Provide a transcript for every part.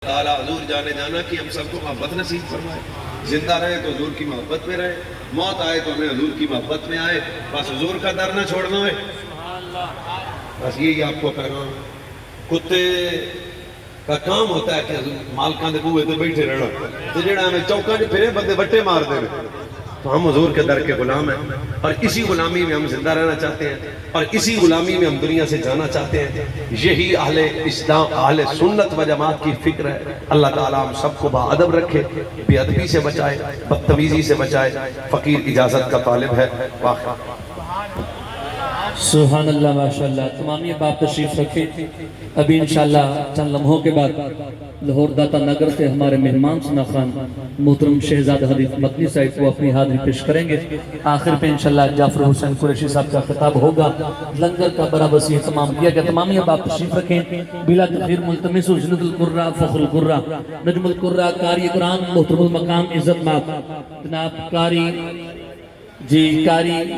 تعالیٰ حضور جانے جانا کہ ہم سب کو محبت نصیب فرمائے، زندہ رہے تو حضور کی محبت میں رہے، موت آئے تو ہمیں حضور کی محبت میں آئے، بس حضور کا در نہ چھوڑنا ہے، بس یہی آپ کو پیغام ہے۔ کتے کا کام ہوتا ہے کہ مالکان دے بوئے تو بیٹھے رہنا، تو جڑا ہمیں چوکا جو پھرے بندے بٹے مار دے رہے، تو ہم حضور کے در کے غلام ہیں، اور اسی غلامی میں ہم زندہ رہنا چاہتے ہیں، اور اسی غلامی میں ہم دنیا سے جانا چاہتے ہیں۔ یہی اہل اسلام، اہل سنت و جماعت کی فکر ہے۔ اللہ تعالیٰ ہم سب کو باادب رکھے، بے ادبی سے بچائے، بدتمیزی سے بچائے۔ فقیر اجازت کا طالب ہے۔ واقعہ سبحان اللہ ماشاءاللہ۔ تمامی باپ تشریف رکھے۔ ابھی انشاءاللہ چند لمحوں کے بعد لاہور داتا نگر سے ہمارے مہمان ثنا خان محترم شہزاد حدیث مدنی صاحب کو اپنی حاضری پیش کریں گے۔ آخر پہ انشاءاللہ جعفر حسین قریشی صاحب کا خطاب ہوگا۔ لنگر کا بڑا وسیع اہتمام کیا گیا۔ تمامی باپ تشریف رکھیں۔ بلا تاخیر ملتمس جند القرہ فخر القرہ نجم القرہ قاری قرآن محترم المقام عزت مآب جناب قاری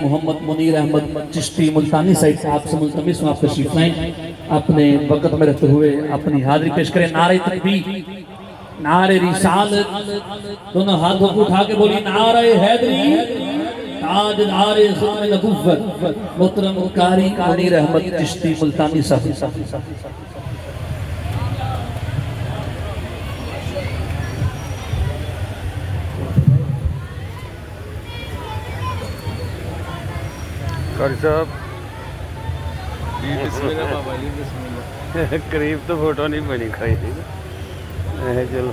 محمد منیر احمد چشتی ملتانی صاحب سے ملتمس ہوں آپ تشریف لائیں، اپنے وقت میں رہتے ہوئے اپنی حاضری پیش کریں۔ نعرہ تکبیر، نعرہ رسالت، دونوں ہاتھوں کو اٹھا کے بولی نعرہ حیدری، تاجدار ختم نبوت، محترم قاری منیر احمد چشتی ملتانی صاحب۔ قاری صاحب بسم اللہ بابا جی، بسم اللہ۔ قریب تو فوٹو نہیں بنی کھائی تھی، چلو